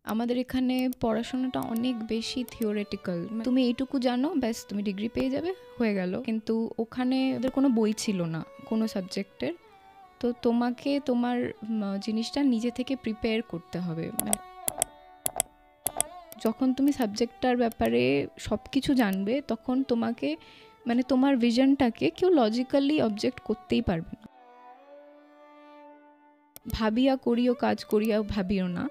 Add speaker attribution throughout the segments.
Speaker 1: আমাদের এখানে পড়াশোনাটা অনেক বেশি থিওরেটিক্যাল। তুমি এইটুকু জানো, ব্যাস তুমি ডিগ্রি পেয়ে যাবে, হয়ে গেল। কিন্তু ওখানে ওদের কোনো বই ছিল না কোনো সাবজেক্টের। তো তোমাকে তোমার জিনিসটা নিজে থেকে প্রিপেয়ার করতে হবে। যখন তুমি সাবজেক্টটার ব্যাপারে সব কিছু জানবে, তখন তোমাকে তোমার ভিশনটাকে কেউ লজিক্যালি অবজেক্ট করতেই পারবে না। ভাবিয়া করিও কাজ, করিয়া ভাবিও না।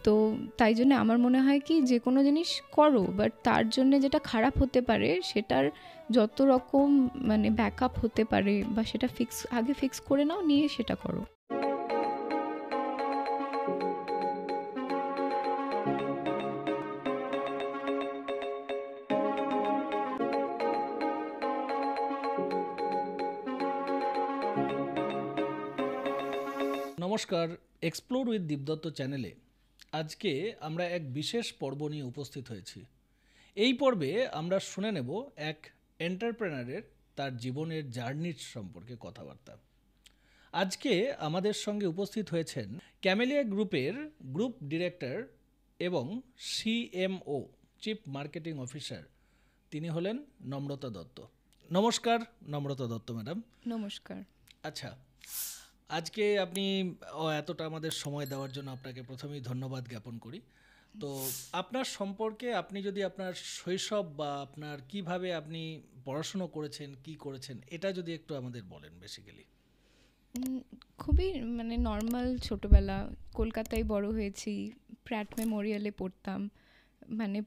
Speaker 1: তো তাই জন্য আমার মনে হয় কি, যে কোনো জিনিস করো, বাট তার জন্য যেটা খারাপ হতে পারে সেটার যত রকম ব্যাকআপ হতে পারে বা সেটা আগে ফিক্স করে নাও, নিয়ে সেটা করো।
Speaker 2: নমস্কার, এক্সপ্লোর উইথ দীপদত্ত চ্যানেলে আজকে আমরা এক বিশেষ পর্ব নিয়ে উপস্থিত হয়েছি। এই পর্বে আমরা শুনে নেব এক এন্টারপ্রেনারের তার জীবনের জার্নির সম্পর্কে কথাবার্তা। আজকে আমাদের সঙ্গে উপস্থিত হয়েছেন ক্যামেলিয়া গ্রুপের গ্রুপ ডিরেক্টর এবং সিএমও চিফ মার্কেটিং অফিসার, তিনি হলেন নম্রতা দত্ত। নমস্কার নম্রতা দত্ত ম্যাডাম।
Speaker 1: নমস্কার।
Speaker 2: আচ্ছা, আজকে আপনি এতটা আমাদের সময় দেওয়ার জন্য আপনাকে প্রথমেই ধন্যবাদ জ্ঞাপন করি। তো আপনার সম্পর্কে, আপনি যদি আপনার শৈশব বা আপনার কিভাবে আপনি পড়াশুনো করেছেন, কি করেছেন, এটা যদি একটু আমাদের বলেন বেসিক্যালি।
Speaker 1: খুবই নর্মাল ছোটোবেলা, কলকাতায় বড় হয়েছি, প্র্যাট মেমোরিয়ালে পড়তাম।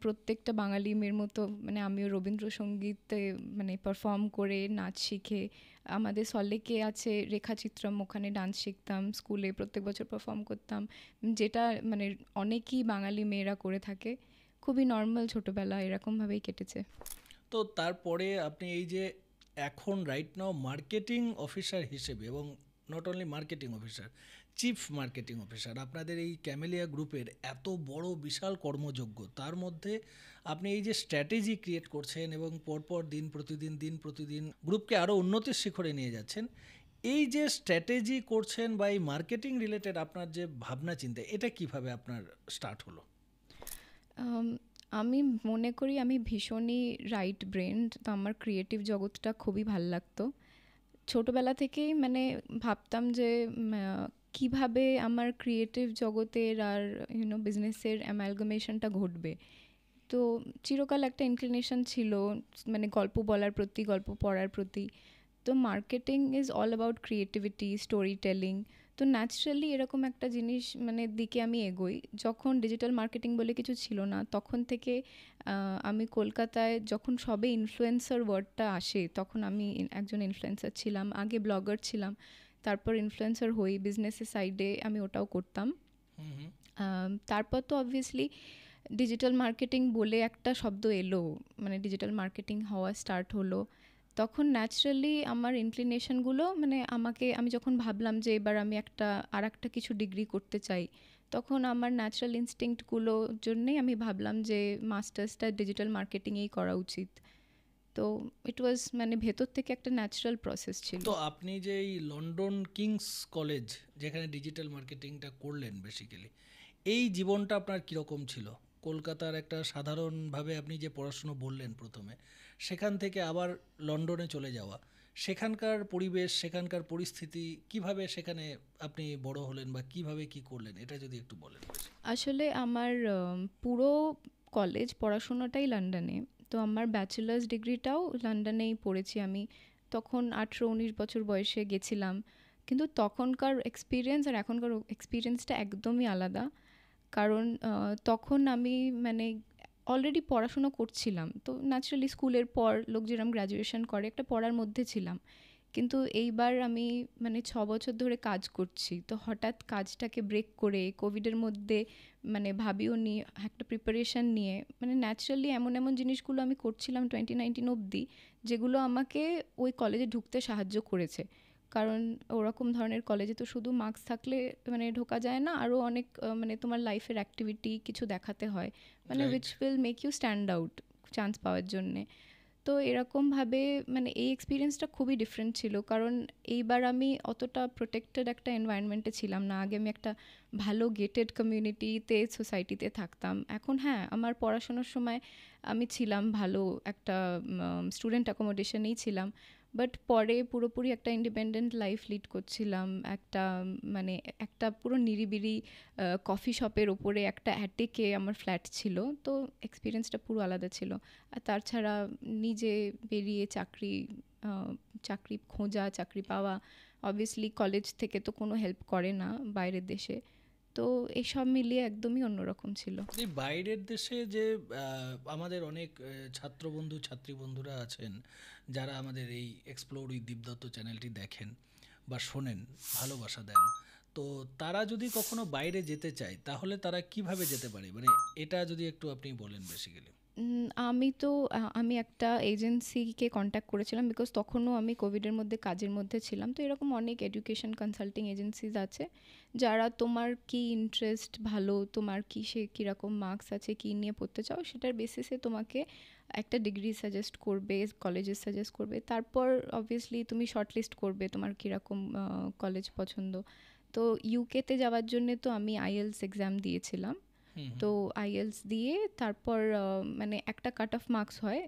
Speaker 1: প্রত্যেকটা বাঙালি মেয়ের মতো আমিও রবীন্দ্রসঙ্গীতে পারফর্ম করে নাচ শিখে, আমাদের সল্লেকে আছে রেখাচিত্রম, ওখানে ডান্স শিখতাম, স্কুলে প্রত্যেক বছর পারফর্ম করতাম, যেটা অনেকই বাঙালি মেয়েরা করে থাকে। খুবই নর্মাল ছোটোবেলা, এরকমভাবেই কেটেছে।
Speaker 2: তো তারপরে আপনি এই যে এখন রাইট নাও মার্কেটিং অফিসার হিসেবে, এবং not only marketing officer, chief marketing officer, আপনাদের এই ক্যামেলিয়া গ্রুপের এত বড় বিশাল কর্মযজ্ঞ, তার মধ্যে আপনি এই যে স্ট্র্যাটেজি ক্রিয়েট করছেন এবং পরপর দিন প্রতিদিন গ্রুপকে আরও উন্নতির শিখরে নিয়ে যাচ্ছেন, এই যে স্ট্র্যাটেজি করছেন বা এই মার্কেটিং রিলেটেড আপনার যে ভাবনা চিন্তা, এটা কিভাবে আপনার স্টার্ট হলো?
Speaker 1: আমি মনে করি আমি ভীষণই রাইট ব্রেন, তো আমার ক্রিয়েটিভ জগৎটা খুবই ভাল লাগতো। ছোটোবেলা থেকেই ভাবতাম যে কিভাবে আমার ক্রিয়েটিভ জগতের আর বিজনেসের অ্যামালগামেশনটা ঘটবে। তো চিরকাল একটা ইনক্লিনেশন ছিল গল্প বলার প্রতি, গল্প পড়ার প্রতি। তো marketing is all about creativity, story telling. তো ন্যাচারালি এরকম একটা জিনিস দিকে আমি এগোই। যখন ডিজিটাল মার্কেটিং বলে কিছু ছিল না, তখন থেকে আমি কলকাতায় যখন সবে ইনফ্লুয়েন্সার ওয়ার্ডটা আসে, তখন আমি একজন ইনফ্লুয়েন্সার ছিলাম, আগে ব্লগার ছিলাম, তারপর ইনফ্লুয়েন্সার হই, বিজনেসের সাইডে আমি ওটাও করতাম। তারপর তো অবভিয়াসলি ডিজিটাল মার্কেটিং বলে একটা শব্দ এলো, ডিজিটাল মার্কেটিং হওয়া স্টার্ট হলো। তখন ন্যাচারালি আমার ইনক্লিনেশনগুলো আমি যখন ভাবলাম যে এবার আমি আর একটা কিছু ডিগ্রি করতে চাই, তখন আমার ন্যাচারাল ইনস্টিংক্টগুলোর জন্যেই আমি ভাবলাম যে মাস্টার্সটা ডিজিটাল মার্কেটিংয়েই করা উচিত। তো ইট ওয়াজ ভেতর থেকে একটা ন্যাচারাল প্রসেস ছিল।
Speaker 2: তো আপনি যে এই লন্ডন কিংস কলেজ, যেখানে ডিজিটাল মার্কেটিংটা করলেন বেসিক্যালি, এই জীবনটা আপনার কীরকম ছিল? কলকাতার একটা সাধারণভাবে আপনি যে পড়াশুনো বললেন প্রথমে, সেখান থেকে আবার লন্ডনে চলে যাওয়া, সেখানকার পরিবেশ, সেখানকার পরিস্থিতি, কিভাবে সেখানে আপনি বড় হলেন বা কিভাবে কি করলেন, এটা যদি একটু বলেন।
Speaker 1: আসলে আমার পুরো কলেজ পড়াশোনাটাই লন্ডনে। তো আমার ব্যাচেলার্স ডিগ্রিটাও লন্ডনেই পড়েছি আমি। তখন 18-19 বছর বয়সে গেছিলাম। কিন্তু তখনকার এক্সপিরিয়েন্স আর এখনকার এক্সপিরিয়েন্সটা একদমই আলাদা। কারণ তখন আমি অলরেডি পড়াশুনো করছিলাম, তো ন্যাচারালি স্কুলের পর লোক যেরকম গ্র্যাজুয়েশন করে একটা পড়ার মধ্যে ছিলাম। কিন্তু এইবার আমি 6 বছর ধরে কাজ করছি, তো হঠাৎ কাজটাকে ব্রেক করে কোভিডের মধ্যে ভাবিও নি, একটা প্রিপারেশান নিয়ে ন্যাচারালি এমন জিনিসগুলো আমি করছিলাম 2019 অবধি, যেগুলো আমাকে ওই কলেজে ঢুকতে সাহায্য করেছে। কারণ ওরকম ধরনের কলেজে তো শুধু মার্কস থাকলে ঢোকা যায় না, আরও অনেক তোমার লাইফের অ্যাক্টিভিটি কিছু দেখাতে হয়, which will make you stand out chance পাওয়ার জন্যে। তো এরকমভাবে মানে এই এক্সপিরিয়েন্সটা খুবই ডিফারেন্ট ছিল, কারণ এইবার আমি অতটা প্রোটেক্টেড একটা এনভায়রনমেন্টে ছিলাম না। আগে আমি একটা ভালো গেটেড কমিউনিটিতে, সোসাইটিতে থাকতাম। এখন হ্যাঁ, আমার পড়াশোনার সময় আমি ছিলাম ভালো একটা স্টুডেন্ট অ্যাকোমোডেশনেই ছিলাম, বাট পরে পুরোপুরি একটা ইন্ডিপেন্ডেন্ট লাইফ লিড করছিলাম। একটা মানে একটা পুরো নিরিবিলি কফি শপের ওপরে একটা অ্যাটেকে আমার ফ্ল্যাট ছিল। তো এক্সপিরিয়েন্সটা পুরো আলাদা ছিল। আর তাছাড়া নিজে বেরিয়ে চাকরি খোঁজা, চাকরি পাওয়া, অবভিয়াসলি কলেজ থেকে তো কোনো হেল্প করে না বাইরের দেশে। তো এইসব মিলিয়ে একদমই অন্যরকম ছিল।
Speaker 2: এই বাইরের দেশে যে আমাদের অনেক ছাত্রবন্ধু ছাত্রী বন্ধুরা আছেন যারা আমাদের এই এক্সপ্লোর উইথ দীপদত্ত চ্যানেলটি দেখেন বা শোনেন, ভালোবাসা দেন, তো তারা যদি কখনো বাইরে যেতে চায় তাহলে তারা কিভাবে যেতে পারে, মানে এটা যদি একটু আপনি বলেন বেসিক্যালি।
Speaker 1: আমি একটা এজেন্সিকে কন্ট্যাক্ট করেছিলাম, বিকজ তখনও আমি কোভিডের মধ্যে কাজের মধ্যে ছিলাম। তো এরকম অনেক এডুকেশন কনসাল্টিং এজেন্সিজ আছে যারা তোমার কি ইন্টারেস্ট ভালো, তোমার কিসে কীরকম মার্কস আছে, কী নিয়ে পড়তে চাও, সেটার বেসিসে তোমাকে একটা ডিগ্রি সাজেস্ট করবে, কলেজেস সাজেস্ট করবে। তারপর অবভিয়াসলি তুমি শর্টলিস্ট করবে তোমার কীরকম কলেজ পছন্দ। তো ইউকেতে যাওয়ার জন্যে তো আমি আইএলস এক্সাম দিয়েছিলাম। তো আইএলস দিয়ে তারপর মানে একটা কাট অফ মার্কস হয়,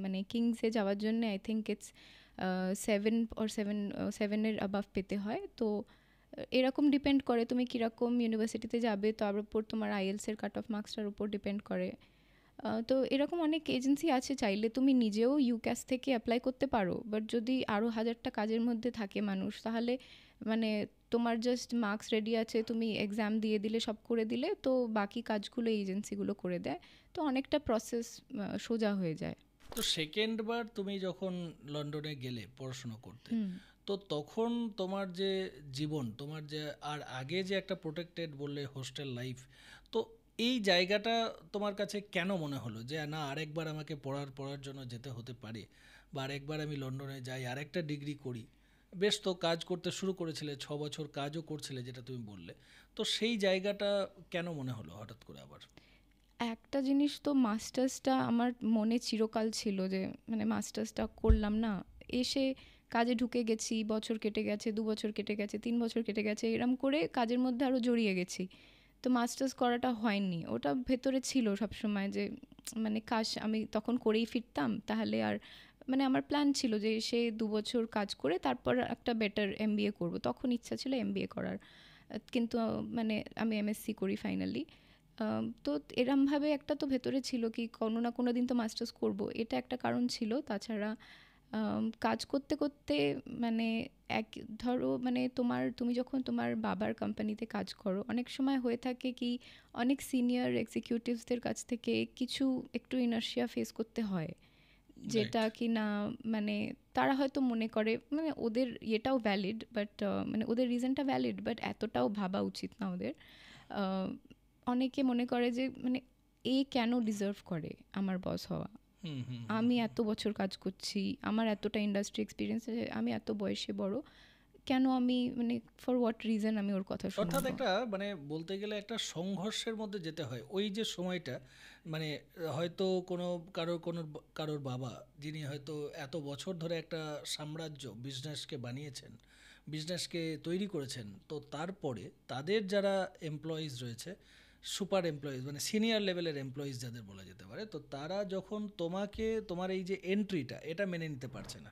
Speaker 1: মানে কিংসে যাওয়ার জন্য আই থিঙ্ক ইটস 7 অ্যাবাভ পেতে হয়। তো এরকম ডিপেন্ড করে তুমি কীরকম ইউনিভার্সিটিতে যাবে, তার উপর তোমার আইএলসের কাট অফ মার্কসটার উপর ডিপেন্ড করে। তো এরকম অনেক এজেন্সি আছে, চাইলে তুমি নিজেও ইউক্যাস থেকে অ্যাপ্লাই করতে পারো। বাট যদি আরও 1000টা কাজের মধ্যে থাকে মানুষ, তাহলে মানে তোমার জাস্ট মার্কস রেডি আছে, তুমি এক্সাম দিয়ে দিলে, সব করে দিলে, তো বাকি কাজগুলো এজেন্সিগুলো করে দেয়। তো অনেকটা প্রসেস সোজা হয়ে যায়।
Speaker 2: তো সেকেন্ড বার তুমি যখন লন্ডনে গেলে পড়াশোনা করতে, তো তখন তোমার যে জীবন, তোমার যে আর আগে যে একটা প্রোটেক্টেড বললে হোস্টেল লাইফ, তো এই জায়গাটা তোমার কাছে কেন মনে হলো যে না আরেকবার আমাকে পড়ার জন্য যেতে হতে পারে, বা আরেকবার আমি লন্ডনে যাই আরেকটা ডিগ্রি করি? বেশ, তো কাজ করতে শুরু করেছিলে, 6 বছর কাজও করছিলে যেটা তুমি বললে, তো সেই জায়গাটা কেন মনে হলো হঠাৎ করে আবার?
Speaker 1: একটা জিনিস তো, মাস্টার্সটা আমার মনে চিরকাল ছিল যে মানে মাস্টার্সটা করলাম না, এসে কাজে ঢুকে গেছি, বছর কেটে গেছে, 2 বছর কেটে গেছে, 3 বছর কেটে গেছে, এরম করে কাজের মধ্যে আরও জড়িয়ে গেছি। তো মাস্টার্স করাটা হয়নি। ওটা ভেতরে ছিল সবসময় যে মানে কাশ আমি তখন করেই ফিরতাম, তাহলে আর মানে আমার প্ল্যান ছিল যে সে 2 বছর কাজ করে তারপর একটা বেটার এমবিএ করব। তখন ইচ্ছা ছিল এমবিএ করার, কিন্তু মানে আমি এমএসসি করি ফাইনালি। তো এরমভাবে একটা তো ভেতরে ছিল কি কোনো না কোনো দিন তো মাস্টার্স করব, এটা একটা কারণ ছিল। তাছাড়া কাজ করতে করতে মানে এক ধরো মানে তুমি যখন তোমার বাবার কোম্পানিতে কাজ করো, অনেক সময় হয়ে থাকে কি অনেক সিনিয়র এক্সিকিউটিভসদের কাছ থেকে কিছু একটু ইনার্শিয়া ফেস করতে হয়, যেটা
Speaker 2: রাইট।
Speaker 1: কি না মানে তারা হয়তো মনে করে মানে ওদের ইয়েটাও ভ্যালিড, বাট মানে ওদের রিজনটা ভ্যালিড, বাট এতটাও ভাবা উচিত না ওদের। আহ, অনেকে মনে করে যে মানে এ কেন ডিজার্ভ করে আমার বস হওয়া,
Speaker 2: হুম হুম।
Speaker 1: আমি এত বছর কাজ করছি, আমার এতটা ইন্ডাস্ট্রি এক্সপিরিয়েন্স আছে, আমি এত বয়সে বড়, কেন আমি মানে ফর হোয়াট রিজন আমি ওর কথা
Speaker 2: অর্থাৎ
Speaker 1: শুনবো।
Speaker 2: একটা মানে বলতে গেলে একটা সংঘর্ষের মধ্যে যেতে হয় ওই যে সময়টা, মানে হয়তো কারোর বাবা যিনি হয়তো এত বছর ধরে একটা সাম্রাজ্য বিজনেসকে বানিয়েছেন, বিজনেসকে তৈরি করেছেন, তো তারপরে তাদের যারা এমপ্লয়িজ রয়েছে, সুপার এমপ্লয়িজ মানে সিনিয়র লেভেলের এমপ্লয়িজ যাদের বলা যেতে পারে, তো তারা যখন তোমার এই যে এন্ট্রিটা এটা মেনে নিতে পারছে না,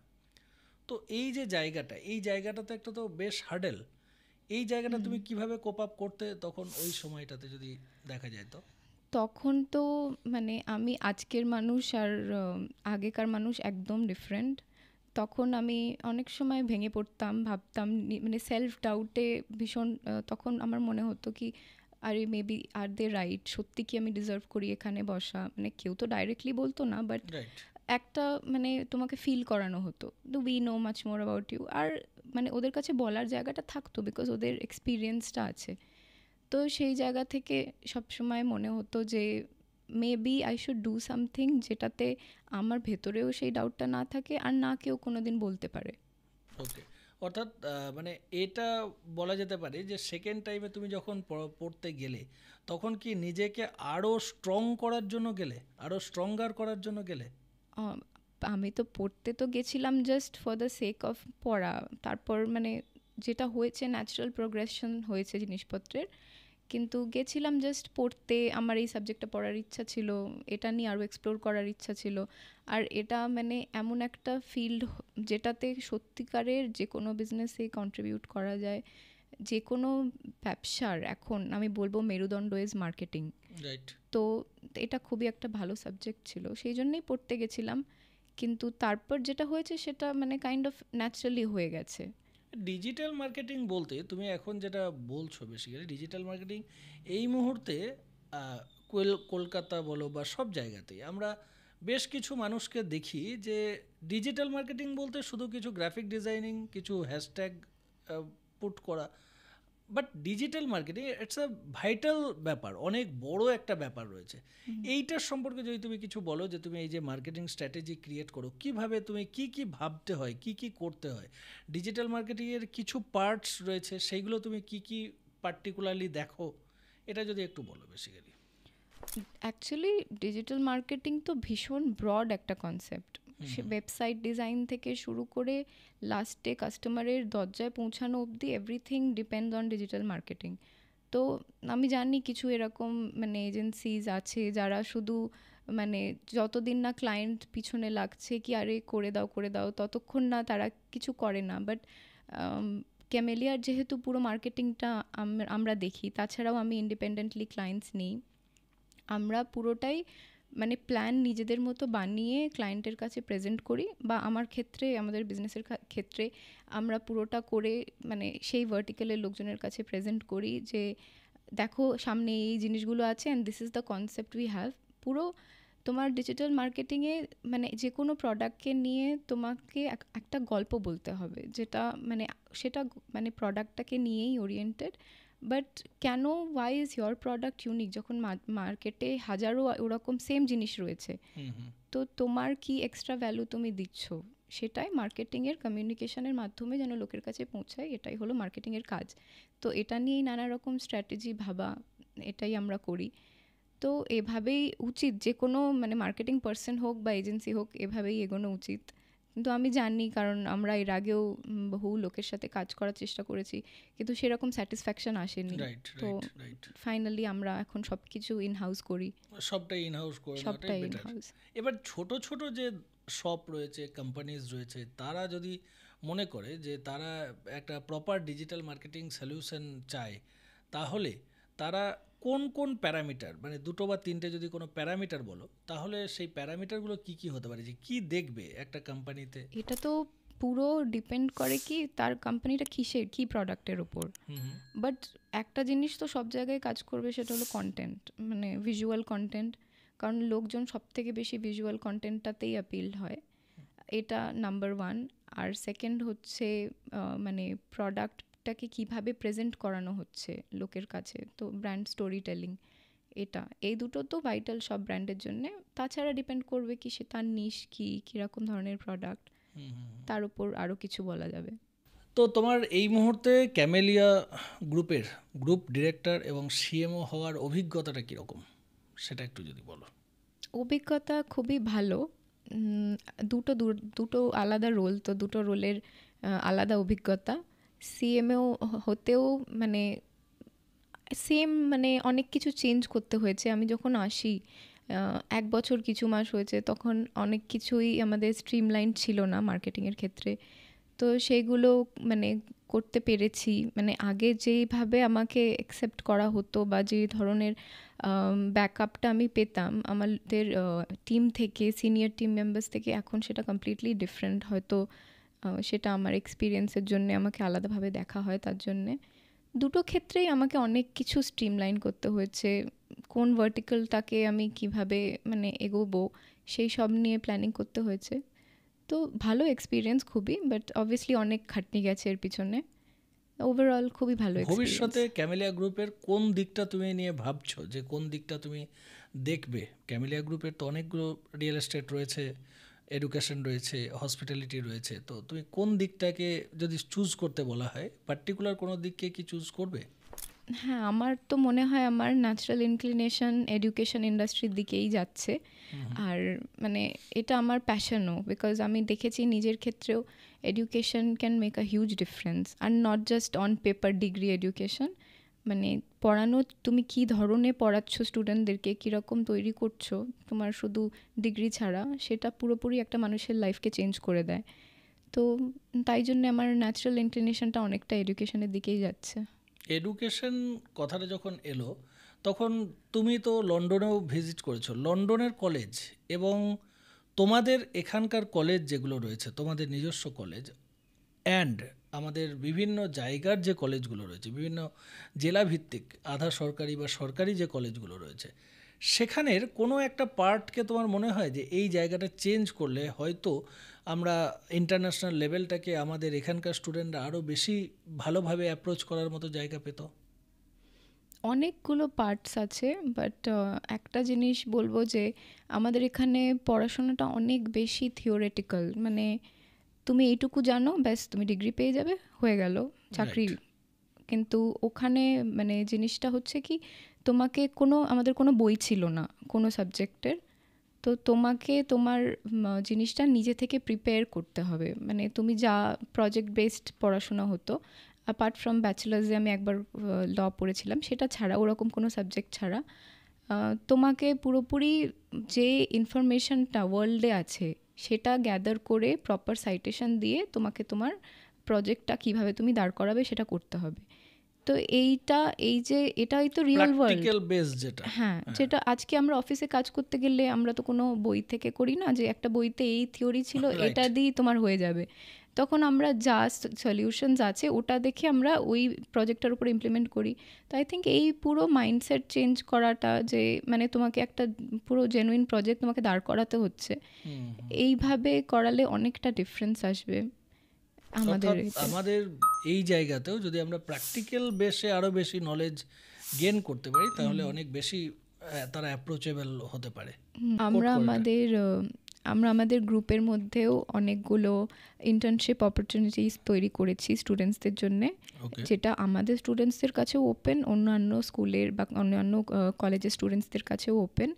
Speaker 2: তো এই যে জায়গাটা, এই জায়গাটা তো একটা তো বেশ হার্ডেল। এই জায়গাটা তুমি কিভাবে কোপ আপ করতে তখন ওই সময়টাতে যদি দেখা যায় তো?
Speaker 1: তখন তো মানে আমি আজকের মানুষ আর আগেকার মানুষ একদম ডিফারেন্ট। তখন আমি অনেক সময় ভেঙে পড়তাম, ভাবতাম মানে সেলফ ডাউটে ভীষণ। তখন আমার মনে হতো কি আরে মেবি আর দে রাইট, সত্যি কি আমি ডিজার্ভ করি এখানে বসা, মানে কেউ তো ডাইরেক্টলি বলতো না, বাট
Speaker 2: রাইট।
Speaker 1: একটা মানে তোমাকে ফিল করানো হতো তো we know much more about you. আর মানে ওদের কাছে বলার জায়গাটা থাকতো বিকজ ওদের এক্সপিরিয়েন্সটা আছে। তো সেই জায়গা থেকে সবসময় মনে হতো যে maybe I should do something যেটাতে আমার ভেতরেও সেই ডাউটটা না থাকে আর না কেউ কোনো দিন বলতে পারে।
Speaker 2: ওকে। অর্থাৎ মানে এটা বলা যেতে পারে যে সেকেন্ড টাইমে তুমি যখন পড়তে গেলে তখন কি নিজেকে আরও স্ট্রং করার জন্য গেলে, আরও স্ট্রঙ্গার করার জন্য গেলে?
Speaker 1: আমি তো পড়তে তো গেছিলাম just for the sake of পড়া। তারপর মানে যেটা হয়েছে ন্যাচারাল প্রোগ্রেশন হয়েছে জিনিসপত্রের, কিন্তু গেছিলাম জাস্ট পড়তে। আমার এই সাবজেক্টটা পড়ার ইচ্ছা ছিল, এটা নিয়ে আরও এক্সপ্লোর করার ইচ্ছা ছিল। আর এটা মানে এমন একটা ফিল্ড যেটাতে সত্যিকারের যে কোনো বিজনেসে কন্ট্রিবিউট করা যায়। যে কোনো ব্যবসার এখন আমি বলবো মেরুদণ্ড ইজ মার্কেটিং।
Speaker 2: রাইট।
Speaker 1: তো এটা খুবই একটা ভালো সাবজেক্ট ছিল, সেই জন্যই পড়তে গেছিলাম। কিন্তু তারপর যেটা হয়েছে সেটা মানে কাইন্ড অফ ন্যাচারালি হয়ে গেছে।
Speaker 2: ডিজিটাল মার্কেটিং বলতে তুমি এখন যেটা বলছো, বেসিক্যালি ডিজিটাল মার্কেটিং এই মুহূর্তে আহ, কলকাতা বলো বা সব জায়গাতেই আমরা বেশ কিছু মানুষকে দেখি যে ডিজিটাল মার্কেটিং বলতে শুধু কিছু গ্রাফিক ডিজাইনিং, কিছু হ্যাশট্যাগ পুট করা, but digital marketing it's a vital ব্যাপার, অনেক বড় একটা ব্যাপার রয়েছে। এইটার সম্পর্কে যদি তুমি কিছু বলো, যে তুমি এই যে মার্কেটিং স্ট্র্যাটেজি ক্রিয়েট করো, কিভাবে তুমি কি ভাবতে হয়, কি করতে হয়, ডিজিটাল মার্কেটিংয়ের কিছু পার্টস রয়েছে, সেইগুলো তুমি কি পার্টিকুলারলি দেখো, এটা যদি একটু বলো বেসিক্যালি।
Speaker 1: অ্যাকচুয়ালি ডিজিটাল মার্কেটিং তো ভীষণ ব্রড একটা কনসেপ্ট। সে ওয়েবসাইট ডিজাইন থেকে শুরু করে লাস্টে কাস্টমারের দরজায় পৌঁছানো অবধি everything depends on digital marketing. তো আমি জানি কিছু এরকম মানে এজেন্সিজ আছে যারা শুধু মানে যতদিন না ক্লায়েন্ট পিছনে লাগছে কি আরে করে দাও ততক্ষণ না তারা কিছু করে না। বাট ক্যামেলিয়ার যেহেতু পুরো মার্কেটিংটা আমরা দেখি, তাছাড়াও আমি ইন্ডিপেন্ডেন্টলি ক্লায়েন্টস নিই, আমরা পুরোটাই মানে প্ল্যান নিজেদের মতো বানিয়ে ক্লায়েন্টের কাছে প্রেজেন্ট করি। বা আমার ক্ষেত্রে, আমাদের বিজনেসের ক্ষেত্রে আমরা পুরোটা করে মানে সেই ভার্টিক্যালের লোকজনের কাছে প্রেজেন্ট করি যে দেখো সামনে এই জিনিসগুলো আছে and this is the concept we have. পুরো তোমার ডিজিটাল মার্কেটিংয়ে মানে যে কোনো প্রোডাক্টকে নিয়ে তোমাকে একটা গল্প বলতে হবে, যেটা মানে সেটা মানে প্রোডাক্টটাকে নিয়েই ওরিয়েন্টেড। বাট কেন, why is your product unique, যখন মার্কেটে হাজারো ওরকম সেম জিনিস রয়েছে, তো তোমার কি এক্সট্রা ভ্যালু তুমি দিচ্ছ, সেটাই মার্কেটিংয়ের কমিউনিকেশনের মাধ্যমে যেন লোকের কাছে পৌঁছায়, এটাই হলো মার্কেটিংয়ের কাজ। তো এটা নিয়েই নানা রকম স্ট্র্যাটেজি ভাবা, এটাই আমরা করি। তো এভাবেই উচিত, যে কোনো মানে মার্কেটিং পার্সন হোক বা এজেন্সি হোক, এভাবেই এগোনো উচিত। কিন্তু আমি জানি, কারণ আমরা এর আগেও বহু লোকের সাথে কাজ করার চেষ্টা করেছি, কিন্তু সেরকম স্যাটিসফ্যাকশন আসেনি। তো ফাইনালি আমরা এখন সব কিছু ইন হাউস করি,
Speaker 2: সবটাই ইন হাউস করে
Speaker 1: সবটাই ইন
Speaker 2: বেটার।
Speaker 1: হাউস।
Speaker 2: এবার ছোট ছোট যে শপ রয়েছে, কোম্পানিজ রয়েছে, তারা যদি মনে করে যে তারা একটা প্রপার ডিজিটাল মার্কেটিং সলিউশন চায়, তাহলে তারা কোন প্যারামিটার, মানে দুটো বা তিনটে যদি কোনো প্যারামিটার বলো, তাহলে সেই প্যারামিটারগুলো কি হতে পারে, যে কি দেখবে একটা কোম্পানিতে?
Speaker 1: এটা তো পুরো ডিপেন্ড করে কি তার কোম্পানিটা কিসের, কি প্রোডাক্টের উপর। বাট একটা জিনিস তো সব জায়গায় কাজ করবে, সেটা হলো কন্টেন্ট, মানে ভিজুয়াল কন্টেন্ট। কারণ লোকজন সব থেকে বেশি ভিজুয়াল কন্টেন্টটাতেই অ্যাপিলড হয়, এটা নাম্বার ওয়ান। আর সেকেন্ড হচ্ছে মানে প্রোডাক্টটাকে কিভাবে প্রেজেন্ট করানো হচ্ছে লোকের কাছে, তো ব্র্যান্ড স্টোরি টেলিং, এটা এই দুটো তো ভাইটাল সব ব্র্যান্ডের জন্যে। তাছাড়া ডিপেন্ড করবে কি সে তার নিশ কি, কীরকম ধরনের প্রোডাক্ট, তার উপর আরও কিছু বলা যাবে।
Speaker 2: তো তোমার এই মুহূর্তে ক্যামেলিয়া গ্রুপের গ্রুপ ডিরেক্টর এবং সিএমও হওয়ার অভিজ্ঞতাটা কীরকম, সেটা একটু যদি বলো।
Speaker 1: অভিজ্ঞতা খুবই ভালো। দুটো আলাদা রোল, তো দুটো রোলের আলাদা অভিজ্ঞতা। সিএমও হতেও মানে সেম, মানে অনেক কিছু চেঞ্জ করতে হয়েছে। আমি যখন আসি 1 বছর কিছু মাস হয়েছে, তখন অনেক কিছুই আমাদের স্ট্রিমলাইন ছিল না মার্কেটিংয়ের ক্ষেত্রে। তো সেইগুলো মানে করতে পেরেছি। মানে আগে যেইভাবে আমাকে অ্যাকসেপ্ট করা হতো বা যে ধরনের ব্যাকআপটা আমি পেতাম আমাদের টিম থেকে, সিনিয়র টিম মেম্বার্স থেকে, এখন সেটা কমপ্লিটলি ডিফারেন্ট। হয়তো সেটা আমার এক্সপিরিয়েন্সের জন্য আমাকে আলাদাভাবে দেখা হয়, তার জন্যে দুটো ক্ষেত্রেই আমাকে অনেক কিছু স্ট্রিমলাইন করতে হয়েছে। কোন ভার্টিক্যালটাকে আমি কিভাবে মানে এগোবো, সেই সব নিয়ে প্ল্যানিং করতে হয়েছে। তো ভালো এক্সপিরিয়েন্স খুবই, বাট অবভিয়াসলি অনেক খাটনি গেছে এর পিছনে। ওভারঅল খুবই ভালো এক্সপিরিয়েন্স।
Speaker 2: ভবিষ্যতে ক্যামেলিয়া গ্রুপের কোন দিকটা তুমি নিয়ে ভাবছো, যে কোন দিকটা তুমি দেখবে? ক্যামেলিয়া গ্রুপের তো অনেকগুলো রিয়েল এস্টেট রয়েছে, এডুকেশন রয়েছে, হসপিটালিটি রয়েছে, তো তুমি কোন দিকটাকে যদি চুজ করতে বলা হয়, পার্টিকুলার কোনো দিককে কি চুজ করবে?
Speaker 1: হ্যাঁ, আমার তো মনে হয় আমার ন্যাচারাল ইনক্লিনেশন এডুকেশন ইন্ডাস্ট্রির দিকেই যাচ্ছে। আর মানে এটা আমার প্যাশনও, বিকজ আমি দেখেছি নিজের ক্ষেত্রেও education can make a huge difference. Are not just on paper degree education, মানে পড়ানো, তুমি কি ধরনের পড়াচ্ছ স্টুডেন্টদেরকে, কীরকম তৈরি করছো তোমার শুধু ডিগ্রি ছাড়া, সেটা পুরোপুরি একটা মানুষের লাইফকে চেঞ্জ করে দেয়। তো তাই জন্য আমার ন্যাচারাল ইনক্লিনেশনটা অনেকটা এডুকেশনের দিকেই যাচ্ছে।
Speaker 2: এডুকেশন কথাটা যখন এলো, তখন তুমি তো লন্ডনেও ভিজিট করেছো। লন্ডনের কলেজ এবং তোমাদের এখানকার কলেজ যেগুলো রয়েছে, তোমাদের নিজস্ব কলেজ, অ্যান্ড আমাদের বিভিন্ন জায়গার যে কলেজগুলো রয়েছে, বিভিন্ন জেলাভিত্তিক আধা সরকারি বা সরকারি যে কলেজগুলো রয়েছে, সেখানের কোনো একটা পার্টকে তোমার মনে হয় যে এই জায়গাটা চেঞ্জ করলে হয়তো আমরা ইন্টারন্যাশনাল লেভেলটাকে আমাদের এখানকার স্টুডেন্টরা আরও বেশি ভালোভাবে অ্যাপ্রোচ করার মতো জায়গা পেত?
Speaker 1: অনেকগুলো পার্টস আছে, বাট একটা জিনিস বলবো যে আমাদের এখানে পড়াশোনাটা অনেক বেশি থিওরেটিক্যাল। মানে তুমি এইটুকু জানো, ব্যাস তুমি ডিগ্রি পেয়ে যাবে, হয়ে গেল চাকরি।
Speaker 2: রাইট।
Speaker 1: কিন্তু ওখানে মানে জিনিসটা হচ্ছে কি, আমাদের কোনো বই ছিল না কোনো সাবজেক্টের। তো তোমাকে তোমার জিনিসটা নিজে থেকে প্রিপেয়ার করতে হবে। মানে তুমি যা প্রজেক্ট বেসড পড়াশোনা হতো, অ্যাপার্ট ফ্রম ব্যাচেলার্সে আমি একবার ল পড়েছিলাম, সেটা ছাড়া ওরকম কোনো সাবজেক্ট ছাড়া তোমাকে পুরোপুরি যে ইনফরমেশনটা ওয়ার্ল্ডে আছে সেটা গ্যাদার করে প্রপার সাইটেশন দিয়ে তোমাকে তোমার প্রজেক্টটা কিভাবে তুমি দাঁড় করাবে সেটা করতে হবে। তো এটাই তো রিয়েল ওয়ার্ল্ড।
Speaker 2: প্র্যাকটিক্যাল বেস যেটা।
Speaker 1: হ্যাঁ, যেটা আজকে আমরা অফিসে কাজ করতে গেলে আমরা তো কোনো বই থেকে করি না যে একটা বইতে এই থিওরি ছিল,
Speaker 2: রাইট।
Speaker 1: এটা দিয়েই তোমার হয়ে যাবে। তখন আমরা যা সলিউশনস আছে ওটা দেখে আমরা ওই প্রজেক্টটার উপর ইমপ্লিমেন্ট করি। তো আই থিঙ্ক এই পুরো মাইন্ডসেট চেঞ্জ করাটা, যে মানে তোমাকে একটা পুরো জেনুইন প্রজেক্ট তোমাকে দাঁড় করাতে হচ্ছে, এইভাবে করালে অনেকটা ডিফারেন্স আসবে আমাদের
Speaker 2: অর্থাৎ
Speaker 1: এতে।
Speaker 2: আমাদের এই জায়গাতেও যদি আমরা প্র্যাকটিক্যাল বেসে আরও বেশি নলেজ গেন করতে পারি, তাহলে অনেক বেশি তারা অ্যাপ্রোচেবল হতে পারে।
Speaker 1: আমরা আমাদের গ্রুপের মধ্যেও অনেকগুলো ইন্টার্নশিপ অপরচুনিটিস তৈরি করেছি স্টুডেন্টসদের জন্যে,
Speaker 2: ওকে।
Speaker 1: যেটা আমাদের স্টুডেন্টসদের কাছেও ওপেন, অন্যান্য স্কুলের বা অন্যান্য কলেজের স্টুডেন্টসদের কাছেও ওপেন,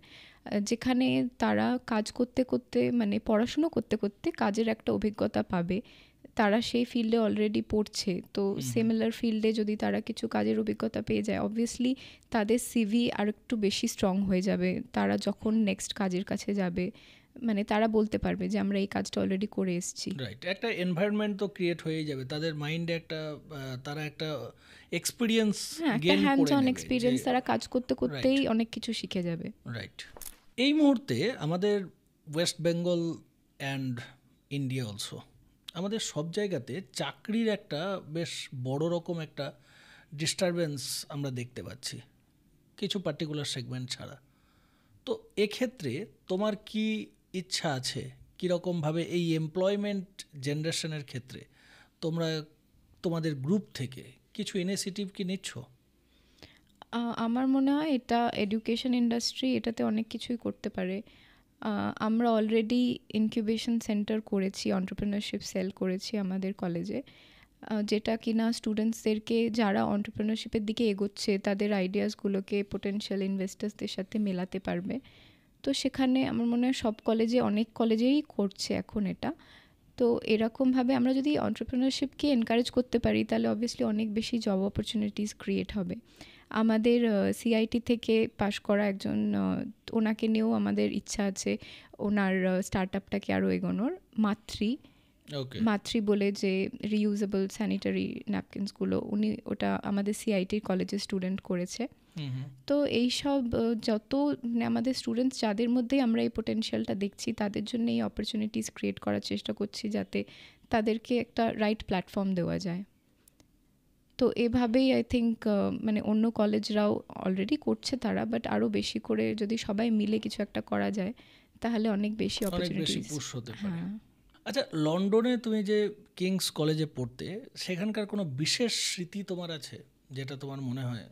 Speaker 1: যেখানে তারা কাজ করতে করতে, মানে পড়াশুনো করতে করতে কাজের একটা অভিজ্ঞতা পাবে। তারা সেই ফিল্ডে অলরেডি পড়ছে, তো সিমিলার ফিল্ডে যদি তারা কিছু কাজের অভিজ্ঞতা পেয়ে যায়, অবভিয়াসলি তাদের সিভি আর একটু বেশি স্ট্রং হয়ে যাবে। তারা যখন নেক্সট কাজের কাছে যাবে, মানে তারা বলতে পারবে যে আমরা এই কাজটা অলরেডি করে এসেছি।
Speaker 2: রাইট। একটা এনভায়রনমেন্ট তো ক্রিয়েট হয়েই যাবে তাদের মাইন্ডে, তারা একটা এক্সপিরিয়েন্স
Speaker 1: হ্যাঁ, একটা
Speaker 2: গেইন
Speaker 1: হ্যান্ডস
Speaker 2: করে
Speaker 1: অন
Speaker 2: নেবে
Speaker 1: এক্সপিরিয়েন্স তারা কাজ করতে করতেই অনেক কিছু শিখে যাবে।
Speaker 2: রাইট। এই মুহূর্তে আমাদের West Bengal and India also, আমাদের সব জায়গাতে চাকরির একটা বেশ বড় রকম একটা ডিস্টারবেন্স আমরা দেখতে পাচ্ছি, কিছু পার্টিকুলার সেগমেন্ট ছাড়া। তো এক্ষেত্রে তোমার কি ইচ্ছা আছে, কীরকমভাবে এই এমপ্লয়মেন্ট জেনারেশনের ক্ষেত্রে তোমরা তোমাদের গ্রুপ থেকে কিছু ইনিশিয়েটিভ কি নিচ্ছ?
Speaker 1: আমার মনে হয় এটা এডুকেশন ইন্ডাস্ট্রি এটাতে অনেক কিছুই করতে পারে। আমরা অলরেডি ইনকিউবেশন সেন্টার করেছি, এন্টারপ্রেনারশিপ সেল করেছি আমাদের কলেজে, যেটা কিনা স্টুডেন্টসদেরকে যারা এন্টারপ্রেনারশিপের দিকে এগোচ্ছে তাদের আইডিয়াসগুলোকে পোটেনশিয়াল ইনভেস্টার্সদের সাথে মেলাতে পারবে। তো সেখানে আমার মনে হয় সব কলেজে, অনেক কলেজেই করছে এখন এটা। তো এরকমভাবে আমরা যদি এন্টারপ্রেনারশিপকে এনকারেজ করতে পারি, তাহলে অবভিয়াসলি অনেক বেশি জব অপরচুনিটিস ক্রিয়েট হবে। আমাদের সিআইটি থেকে পাশ করা একজন, ওনাকে নিয়েও আমাদের ইচ্ছা আছে ওনার স্টার্ট আপটাকে আরও এগোনোর।
Speaker 2: ওকে।
Speaker 1: মাতৃ বলে যে রিউজেবল স্যানিটারি ন্যাপকিনসগুলো, উনি ওটা আমাদের সিআইটির কলেজের স্টুডেন্ট করেছে। তো এইসব যত আমাদের স্টুডেন্টস যাদের মধ্যেই আমরা এই পোটেনশিয়ালটা দেখছি, তাদের জন্য এই অপরচুনিটিস ক্রিয়েট করার চেষ্টা করছি, যাতে তাদেরকে একটা রাইট প্ল্যাটফর্ম দেওয়া যায়। তো এভাবেই আই থিঙ্ক মানে অন্য কলেজরাও অলরেডি করছে তারা, বাট আরও বেশি করে যদি সবাই মিলে কিছু একটা করা যায়, তাহলে অনেক বেশি অপরচুনিটিস।
Speaker 2: পুশ হতে পারে।
Speaker 1: হ্যাঁ,
Speaker 2: আচ্ছা, লন্ডনে তুমি যে কিংস কলেজে পড়তে, সেখানকার কোনো বিশেষ স্মৃতি তোমার আছে যেটা তোমার মনে হয়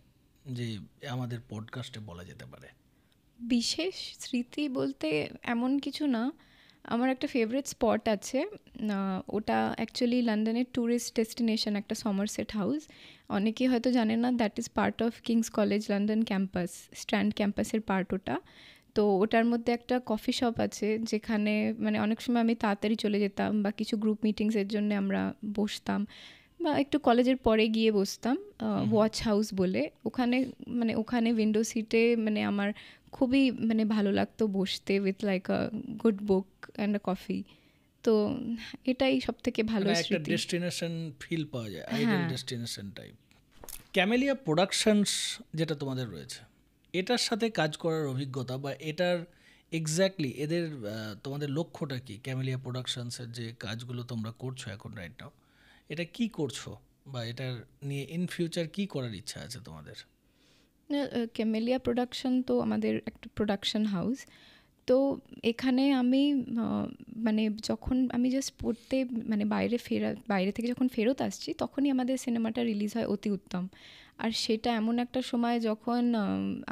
Speaker 2: যে আমাদের পডকাস্টে বলা যেতে পারে?
Speaker 1: বিশেষ স্মৃতি বলতে এমন কিছু না। আমার একটা ফেভারিট স্পট আছে, ওটা অ্যাকচুয়ালি লন্ডনের ট্যুরিস্ট ডেস্টিনেশন, একটা সমারসেট হাউস। অনেকেই হয়তো জানে না, that is part of King's College London campus, Strand ক্যাম্পাসের পার্ট ওটা। তো ওটার মধ্যে একটা কফি শপ আছে, যেখানে মানে অনেক সময় আমি তাড়াতাড়ি চলে যেতাম, বা কিছু গ্রুপ মিটিংসের জন্য আমরা বসতাম, বা একটু কলেজের পরে গিয়ে বসতাম। ওয়াচ হাউস বলে, ওখানে মানে ওখানে উইন্ডো সিটে মানে আমার খুবই মানে ভালো লাগতো বসতে, with like a good book and a coffee. তো এটাই সব থেকে ভালো
Speaker 2: মানে একটা
Speaker 1: স্মৃতি।
Speaker 2: ডেস্টিনেশন ফিল পাওয়া যায়, আইডিয়াল
Speaker 1: হ্যাঁ,
Speaker 2: ডেস্টিনেশন টাইপ। ক্যামেলিয়া প্রোডাকশনস যেটা তোমাদের রয়েছে, এটার সাথে কাজ করার অভিজ্ঞতা বা এটার এক্স্যাক্টলি এদের তোমাদের লক্ষ্যটা কি? ক্যামেলিয়া প্রোডাকশনসের যে কাজগুলো তোমরা করছো এখন রাইট নাও, এটা কি করছো বা এটার নিয়ে ইন ফিউচার কি করার ইচ্ছা আছে তোমাদের?
Speaker 1: ক্যামেলিয়া প্রোডাকশন তো আমাদের একটা প্রোডাকশন হাউস। তো এখানে আমি মানে যখন আমি জাস্ট পড়তে মানে বাইরে থেকে যখন ফেরত আসছি, তখনই আমাদের সিনেমাটা রিলিজ হয় অতি উত্তম। আর সেটা এমন একটা সময় যখন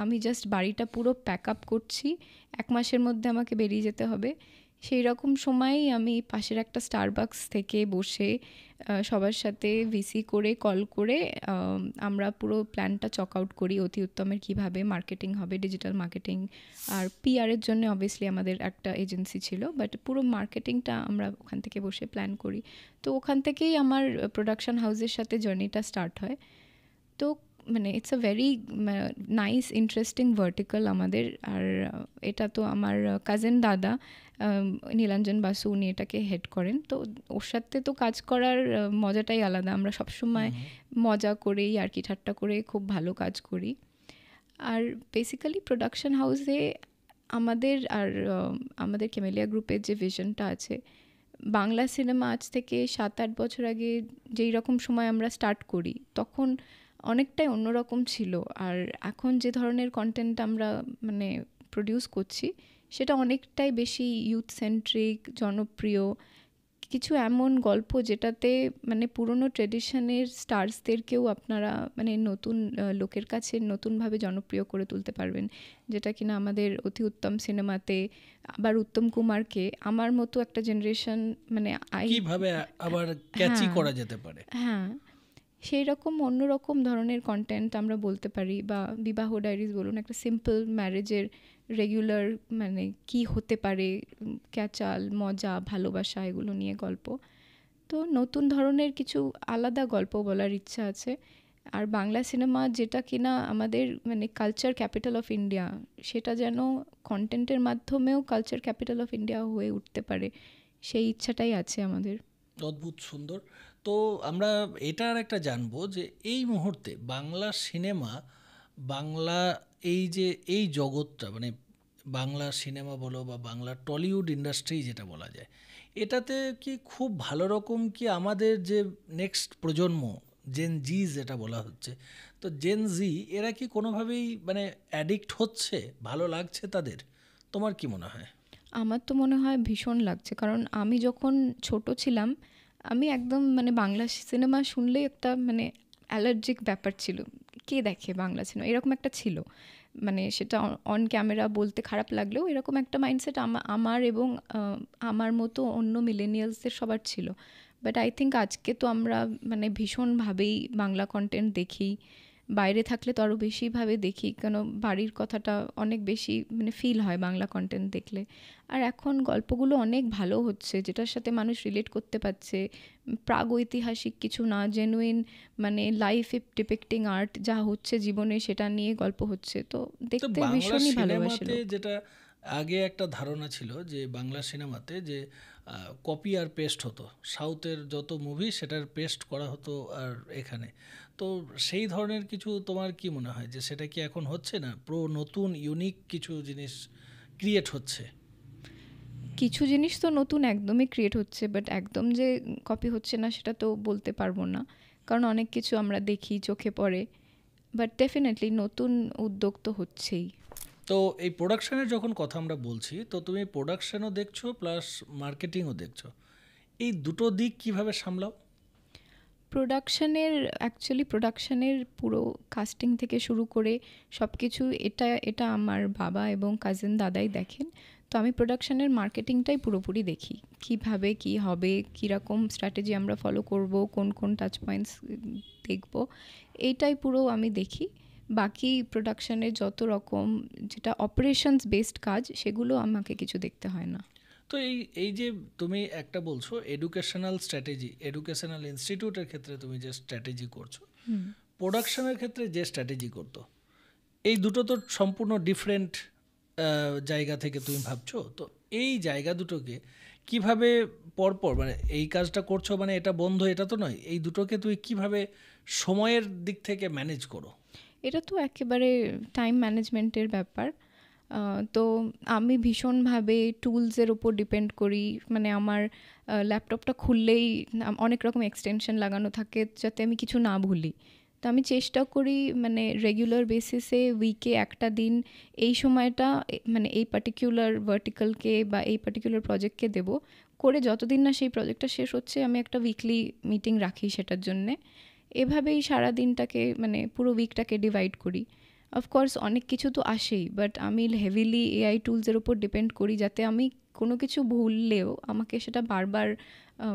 Speaker 1: আমি জাস্ট বাড়িটা পুরো প্যাক আপ করছি, 1 মাসের মধ্যে আমাকে বেরিয়ে যেতে হবে। সেই রকম সময়েই আমি পাশের একটা স্টারবাকস থেকে বসে সবার সাথে ভিসি করে কল করে আমরা পুরো প্ল্যানটা চক আউট করি অতি উত্তমের, কীভাবে মার্কেটিং হবে, ডিজিটাল মার্কেটিং। আর পিআরের জন্য অবভিয়াসলি আমাদের একটা এজেন্সি ছিল, বাট পুরো মার্কেটিংটা আমরা ওখান থেকে বসে প্ল্যান করি। তো ওখান থেকেই আমার প্রোডাকশন হাউসের সাথে জার্নিটা স্টার্ট হয়। তো মানে it's a very nice interesting vertical আমাদের। আর এটা তো আমার কাজিন দাদা নীলাঞ্জন বাসু, উনি এটাকে হেড করেন। তো ওর সাথে তো কাজ করার মজাটাই আলাদা। আমরা সবসময় মজা করেই আর কি ঠাট্টা করে খুব ভালো কাজ করি। আর বেসিক্যালি প্রোডাকশন হাউসে আমাদের আর আমাদের ক্যামেলিয়া গ্রুপের যে ভিশনটা আছে, বাংলা সিনেমা আজ থেকে 7-8 বছর আগে যেই রকম সময় আমরা স্টার্ট করি, তখন অনেকটাই অন্যরকম ছিল। আর এখন যে ধরনের কন্টেন্ট আমরা মানে প্রডিউস করছি, সেটা অনেকটাই বেশি ইউথ সেন্ট্রিক, জনপ্রিয়। কিছু এমন গল্প যেটাতে মানে পুরনো ট্রেডিশনের স্টারসদেরকেও আপনারা মানে নতুন লোকের কাছে নতুনভাবে জনপ্রিয় করে তুলতে পারবেন, যেটা কিনা আমাদের অতি উত্তম সিনেমাতে আবার উত্তম কুমারকে আমার মতো একটা জেনারেশন মানে
Speaker 2: কিভাবে আবার ক্যাচি
Speaker 1: হ্যাঁ,
Speaker 2: করা যেতে পারে?
Speaker 1: হ্যাঁ, সেই রকম অন্যরকম ধরনের কন্টেন্ট আমরা বলতে পারি। বা বিবাহ ডায়েরিজ বলুন, একটা সিম্পল ম্যারেজের রেগুলার মানে কি হতে পারে, ক্যাচাল, মজা, ভালোবাসা, এগুলো নিয়ে গল্প। তো নতুন ধরনের কিছু আলাদা গল্প বলার ইচ্ছা আছে। আর বাংলা সিনেমা যেটা কিনা আমাদের মানে কালচার ক্যাপিটাল অফ ইন্ডিয়া, সেটা যেন কন্টেন্টের মাধ্যমেও কালচার ক্যাপিটাল অফ ইন্ডিয়া হয়ে উঠতে পারে, সেই ইচ্ছাটাই আছে আমাদের।
Speaker 2: অদ্ভুত সুন্দর। তো আমরা এটার একটা জানবো যে এই মুহূর্তে বাংলা সিনেমা, বাংলা এই যে এই জগৎটা মানে বাংলা সিনেমা বলো বা বাংলা টলিউড ইন্ডাস্ট্রি যেটা বলা যায়, এটাতে কি খুব ভালো রকম কি আমাদের যে নেক্সট প্রজন্ম জেন জি যেটা বলা হচ্ছে, তো জেন জি এরা কি কোনোভাবেই মানে অ্যাডিক্ট হচ্ছে, ভালো লাগছে তাদের? তোমার কি মনে হয়?
Speaker 1: আমার তো মনে হয় ভীষণ লাগছে, কারণ আমি যখন ছোট ছিলাম, আমি একদম মানে বাংলা সিনেমা শুনলেই একটা মানে অ্যালার্জিক ব্যাপার ছিল। কে দেখে বাংলা সিনেমা, এরকম একটা ছিল। মানে সেটা অন ক্যামেরা বলতে খারাপ লাগলেও এরকম একটা মাইন্ডসেট আমার এবং আমার মতো অন্য মিলেনিয়ালসদের সবার ছিল। বাট আই থিঙ্ক আজকে তো আমরা মানে ভীষণভাবেই বাংলা কন্টেন্ট দেখি, বাইরে থাকলে তো আরও বেশিভাবে দেখি, কেন বাড়ির কথাটা অনেক বেশি মানে ফিল হয় বাংলা কন্টেন্ট দেখলে। আর এখন গল্পগুলো অনেক ভালো হচ্ছে, যেটার সাথে মানুষ রিলেট করতে পারছে। প্রাগৈতিহাসিক কিছু না, জেনুইন মানে লাইফ ডিপিক্টিং আর্ট যা হচ্ছে জীবনে, সেটা নিয়ে গল্প হচ্ছে। তো
Speaker 2: তো
Speaker 1: দেখতে
Speaker 2: বাংলা
Speaker 1: ভীষণই ভালোবাসে
Speaker 2: সিনেমাতে
Speaker 1: লোক।
Speaker 2: যেটা আগে একটা ধারণা ছিল যে বাংলা সিনেমাতে যে কপি আর পেস্ট হতো, সাউথের যত মুভি সেটার পেস্ট করা হতো আর এখানে, তো সেই ধরনের কিছু তোমার কি মনে হয় যে সেটা কি এখন হচ্ছে না, নতুন ইউনিক কিছু জিনিস ক্রিয়েট হচ্ছে?
Speaker 1: কিছু জিনিস তো নতুন একদমই ক্রিয়েট হচ্ছে, বাট একদম যে কপি হচ্ছে না সেটা তো বলতে পারবো না, কারণ অনেক কিছু আমরা দেখি, চোখে পড়ে। বাট ডেফিনেটলি নতুন উদ্যোগ তো হচ্ছেই।
Speaker 2: তো এই প্রোডাকশনের যখন কথা আমরা বলছি, তো তুমি প্রোডাকশনও দেখছো প্লাস মার্কেটিংও দেখছো, এই দুটো দিক কিভাবে সামলাও?
Speaker 1: প্রোডাকশনের পুরো কাস্টিং থেকে শুরু করে সব কিছু এটা আমার বাবা এবং কাজিন দাদাই দেখেন। তো আমি প্রোডাকশনের মার্কেটিংটাই পুরোপুরি দেখি, কিভাবে কি হবে, কীরকম স্ট্র্যাটেজি আমরা ফলো করব, কোন কোন টাচ পয়েন্টস দেখব, এইটাই পুরো আমি দেখি। বাকি প্রোডাকশনের যত রকম যেটা অপারেশনস বেসড কাজ, সেগুলো আমাকে কিছু দেখতে হয় না।
Speaker 2: তো এই যে তুমি একটা বলছো এডুকেশনাল স্ট্র্যাটেজি, এডুকেশনাল ইনস্টিটিউটের ক্ষেত্রে তুমি যে স্ট্র্যাটেজি করছো, প্রোডাকশনের ক্ষেত্রে যে স্ট্র্যাটেজি করতো, এই দুটো তো সম্পূর্ণ ডিফারেন্ট জায়গা থেকে তুমি ভাবছো। তো এই জায়গা দুটোকে কিভাবে পরপর, মানে এই কাজটা করছো মানে এটা বন্ধ, এটা তো নয়, এই দুটোকে তুই কিভাবে সময়ের দিক থেকে ম্যানেজ করো?
Speaker 1: এটা তো একেবারে টাইম ম্যানেজমেন্টের ব্যাপার। তো আমি ভীষণভাবে টুলসের ওপর ডিপেন্ড করি। মানে আমার ল্যাপটপটা খুললেই অনেক রকম এক্সটেনশন লাগানো থাকে যাতে আমি কিছু না ভুলি। তো আমি চেষ্টা করি মানে রেগুলার বেসিসে উইকে একটা দিন এই সময়টা মানে এই পার্টিকুলার ভার্টিক্যালকে বা এই পার্টিকুলার প্রজেক্টকে দেব, করে যতদিন না সেই প্রজেক্টটা শেষ হচ্ছে আমি একটা উইকলি মিটিং রাখি সেটার জন্যে। এভাবেই সারা দিনটাকে মানে পুরো উইকটাকে ডিভাইড করি। অফকোর্স অনেক কিছু তো আসেই, বাট আমি হেভিলি এআই টুলসের উপর ডিপেন্ড করি যাতে আমি কোনো কিছু ভুললেও আমাকে সেটা বারবার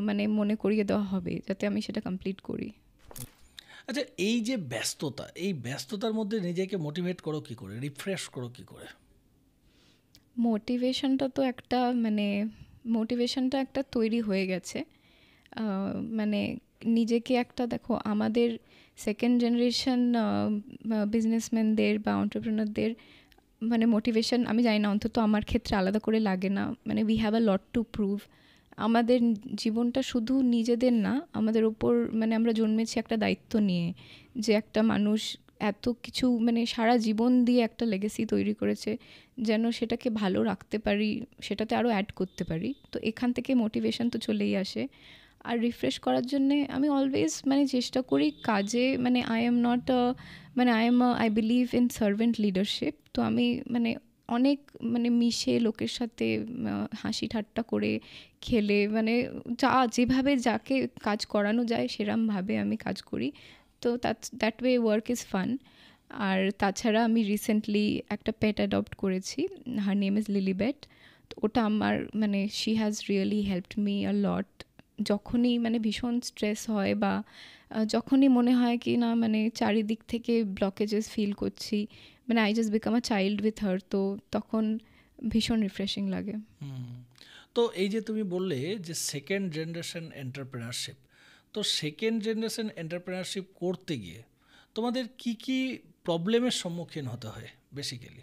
Speaker 1: মানে মনে করিয়ে দেওয়া হবে যাতে আমি সেটা কমপ্লিট করি।
Speaker 2: আচ্ছা, এই যে ব্যস্ততা, এই ব্যস্ততার মধ্যে নিজেকে মোটিভেট করো কী করে, রিফ্রেশ করো কী করে?
Speaker 1: মোটিভেশনটা একটা তৈরি হয়ে গেছে। মানে নিজেকে একটা দেখো, আমাদের সেকেন্ড জেনারেশন বিজনেসম্যানদের বা এন্টারপ্রেনারদের মানে মোটিভেশন আমি জানি না, অন্তত আমার ক্ষেত্রে আলাদা করে লাগে না। মানে we have a lot to prove. আমাদের জীবনটা শুধু নিজেদের না, আমাদের ওপর মানে আমরা জন্মেছি একটা দায়িত্ব নিয়ে, যে একটা মানুষ এত কিছু মানে সারা জীবন দিয়ে একটা লেগেসি তৈরি করেছে, যেন সেটাকে ভালো রাখতে পারি, সেটাতে আরও অ্যাড করতে পারি। তো এখান থেকে মোটিভেশন তো চলেই আসে। আর রিফ্রেশ করার জন্যে আমি অলওয়েজ মানে চেষ্টা করি কাজে, মানে I believe in servant leadership. তো আমি মানে অনেক মানে মিশে লোকের সাথে হাসি ঠাট্টা করে খেলে মানে যেভাবে যাকে কাজ করানো যায় সেরমভাবে আমি কাজ করি। তো that way work is fun. আর তাছাড়া আমি রিসেন্টলি একটা পেট অ্যাডপ্ট করেছি, হার নেম ইজ লিলিবেট। তো ওটা আমার মানে she has really helped me a lot. যখনই মানে ভীষণ স্ট্রেস হয় বা যখনই মনে হয় কি না মানে চারিদিক থেকে ব্লকেজেস ফিল করছি, মানে I just become a child with her. তো তখন ভীষণ রিফ্রেশিং লাগে।
Speaker 2: তো এই যে তুমি বললে যে সেকেন্ড জেনারেশন এন্টারপ্রেনারশিপ, তো সেকেন্ড জেনারেশন এন্টারপ্রেনারশিপ করতে গিয়ে তোমাদের কি কি প্রবলেমের সম্মুখীন হতে হয় বেসিক্যালি?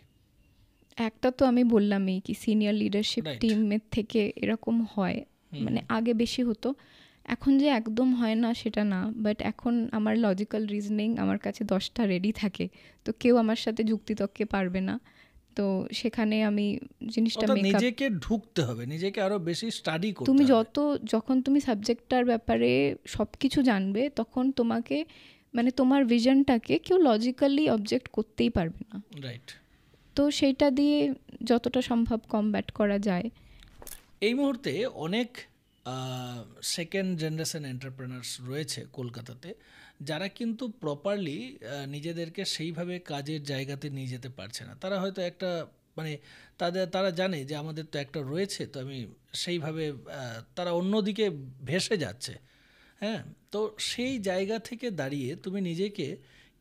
Speaker 1: একটা তো আমি বললামই কি সিনিয়র লিডারশিপ
Speaker 2: Right.
Speaker 1: টিমের থেকে এরকম হয়, মানে আগে বেশি হতো, এখন যে একদম হয় না সেটা না। বাট এখন আমার লজিক্যাল রিজনিং আমার কাছে 10টা রেডি থাকে, তো কেউ আমার সাথে যুক্তিতর্কে পারবে না। তো সেখানে আমি জিনিসটা
Speaker 2: অর্থাৎ
Speaker 1: মেকআপ,
Speaker 2: নিজেকে ঢুকতে হবে, নিজেকে আরো বেশি স্টাডি করতে
Speaker 1: তুমি
Speaker 2: হবে।
Speaker 1: যখন তুমি সাবজেক্টটার ব্যাপারে সব কিছু জানবে তখন তোমাকে মানে তোমার ভিশনটাকে কেউ লজিক্যালি অবজেক্ট করতেই পারবে না।
Speaker 2: রাইট।
Speaker 1: তো সেইটা দিয়ে যতটা সম্ভব কমব্যাট করা যায়।
Speaker 2: এই মুহূর্তে অনেক সেকেন্ড জেনারেশন এন্টারপ্রেনার্স রয়েছে কলকাতাতে, যারা কিন্তু প্রপারলি নিজেদেরকে সেইভাবে কাজের জায়গাতে নিয়ে যেতে পারছে না। তারা হয়তো একটা মানে তারা জানে যে আমাদের তো একটা রয়েছে, তো আমি সেইভাবে তারা অন্যদিকে ভেসে যাচ্ছে। হ্যাঁ, তো সেই জায়গা থেকে দাঁড়িয়ে তুমি নিজেকে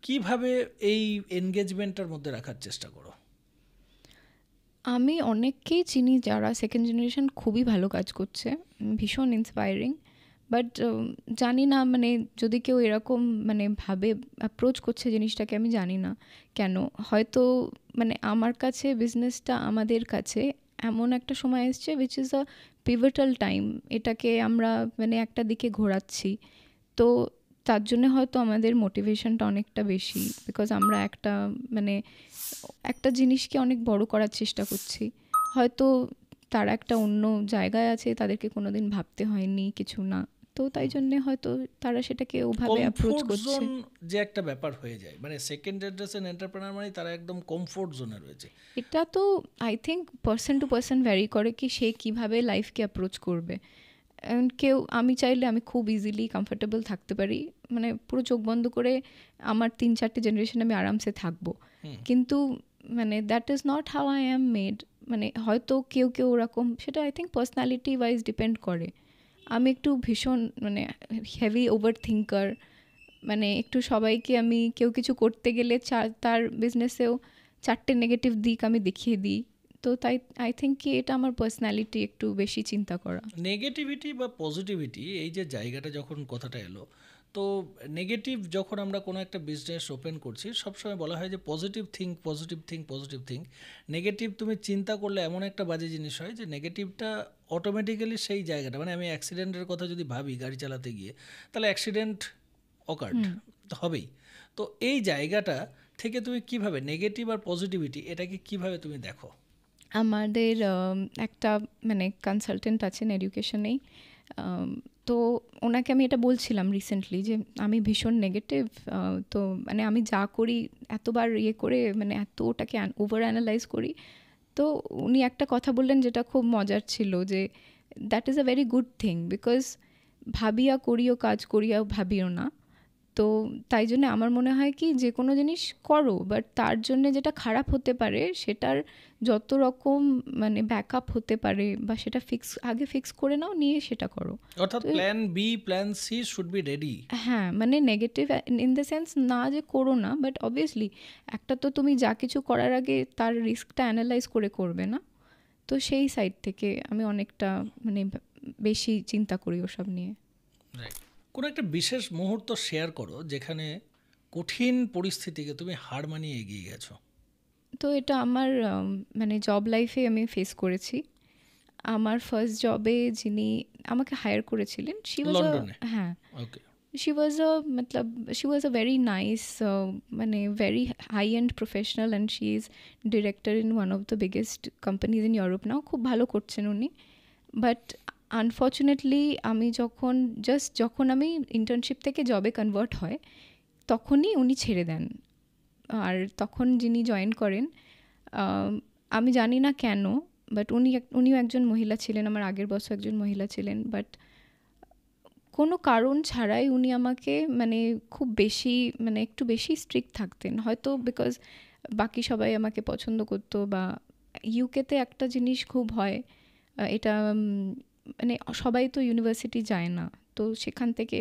Speaker 2: কিভাবে এই এনগেজমেন্টটার মধ্যে রাখার চেষ্টা করো?
Speaker 1: আমি অনেককেই চিনি যারা সেকেন্ড জেনারেশন খুবই ভালো কাজ করছে, ভীষণ ইন্সপায়ারিং। বাট জানি না মানে যদি কেউ এরকম মানে ভাবে অ্যাপ্রোচ করছে জিনিসটাকে, আমি জানি না কেন। হয়তো মানে আমার কাছে বিজনেসটা আমাদের কাছে এমন একটা সময় এসছে উইচ ইজ আ পিভটাল টাইম, এটাকে আমরা মানে একটা দিকে ঘোরাচ্ছি। তো তার জন্য হয়তো আমাদের মোটিভেশনটা অনেকটা বেশি, বিকজ আমরা মানে একটা জিনিসকে অনেক বড় করার চেষ্টা করছি। হয়তো তারা একটা অন্য জায়গায় আছে, তাদেরকে কোনোদিন ভাবতে হয়নি কিছু না, তো তাই জন্যে হয়তো তারা সেটাকে ওভাবে অ্যাপ্রোচ
Speaker 2: কমফোর্ট
Speaker 1: করছে।
Speaker 2: জোন যে একটা ব্যাপার হয়ে যায়, মানে সেকেন্ড জেনারেশন এন্টারপ্রেনার মানে তারা একদম কমফোর্ট জোনে রয়েছে।
Speaker 1: এটা তো I think person to person vary করে কি সে কীভাবে লাইফকে অ্যাপ্রোচ করবে। কেউ, আমি চাইলে আমি খুব ইজিলি কমফোর্টেবল থাকতে পারি, মানে পুরো চোখ বন্ধ করে আমার 3-4টে জেনারেশন আমি আরামসে থাকবো, কিন্তু মানে that is not how I am made. মানে হয়তো কেউ কেউ ওরকম, সেটা I think personality wise depend করে। আমি একটু ভীষণ মানে হেভি ওভার থিঙ্কার, মানে একটু সবাইকে আমি কেউ কিছু করতে গেলে তার বিজনেসেও 4টে নেগেটিভ দিক আমি দেখিয়ে দিই। তো তাই আই থিঙ্ক কি এটা আমার পার্সোনালিটি, একটু বেশি চিন্তা করা।
Speaker 2: নেগেটিভিটি বা পজিটিভিটি, এই যে জায়গাটা যখন কথাটা এলো, তো নেগেটিভ যখন আমরা কোনো একটা বিজনেস ওপেন করছি সবসময় বলা হয় যে positive think, positive think, positive think. Negative তুমি চিন্তা করলে এমন একটা বাজে জিনিস হয় যে নেগেটিভটা অটোমেটিক্যালি সেই জায়গাটা, মানে আমি অ্যাক্সিডেন্টের কথা যদি ভাবি গাড়ি চালাতে গিয়ে, তাহলে অ্যাক্সিডেন্ট অকার্ড হবেই। তো এই জায়গাটা থেকে তুমি কিভাবে নেগেটিভ আর পজিটিভিটি এটাকে কিভাবে তুমি দেখো?
Speaker 1: আমাদের একটা মানে কনসালটেন্ট আছেন এডুকেশনেই, তো ওনাকে আমি এটা বলছিলাম রিসেন্টলি যে আমি ভীষণ নেগেটিভ, তো মানে আমি যা করি এতবার ইয়ে করে মানে এত ওটাকে ওভার অ্যানালাইজ করি। তো উনি একটা কথা বললেন যেটা খুব মজার ছিল, যে that is a very good thing, because ভাবিয়া করিও কাজ করিয়াও ভাবিও না। তো তাই জন্য আমার মনে হয় কি যে কোনো জিনিস করো, বাট তার জন্য যেটা খারাপ হতে পারে সেটার যত রকম মানে ব্যাকআপ হতে পারে বা সেটা আগে ফিক্স করে নাও, নিয়ে সেটা করো।
Speaker 2: অর্থাৎ plan B plan C should be ready.
Speaker 1: হ্যাঁ, মানে নেগেটিভ ইন দ্য সেন্স না যে করো না, বাট অবভিয়াসলি একটা তো তুমি যা কিছু করার আগে তার রিস্কটা অ্যানালাইজ করে করবে না। তো সেই সাইড থেকে আমি অনেকটা মানে বেশি চিন্তা করি ওসব নিয়ে।
Speaker 2: রাইট। কোনো একটা বিশেষ মুহূর্ত শেয়ার করো যেখানে কঠিন পরিস্থিতিকে তুমি হার মানিয়ে এগিয়ে গেছো।
Speaker 1: তো এটা আমার মানে জব লাইফে আমি ফেস করেছি। আমার ফার্স্ট জবে যিনি আমাকে হায়ার করেছিলেন, শি ওয়াজ
Speaker 2: লন্ডনে?
Speaker 1: হ্যাঁ,
Speaker 2: ওকে।
Speaker 1: শি ওয়াজ মতলব she was a very nice, মানে very high and professional, and she is director in one of the biggest companies in Europe now. খুব ভালো করছেন উনি। বাট আনফর্চুনেটলি আমি যখন আমি ইন্টার্নশিপ থেকে জবে কনভার্ট হয়, তখনই উনি ছেড়ে দেন। আর তখন যিনি জয়েন করেন, আমি জানি না কেন, বাট উনিও একজন মহিলা ছিলেন, আমার আগের বছর একজন মহিলা ছিলেন, বাট কোনো কারণ ছাড়াই উনি আমাকে মানে খুব বেশি মানে একটু বেশি স্ট্রিক্ট থাকতেন, হয়তো বিকজ বাকি সবাই আমাকে পছন্দ করতো। বা ইউকেতে একটা জিনিস খুব হয়, এটা মানে সবাই তো ইউনিভার্সিটি যায় না, তো সেখান থেকে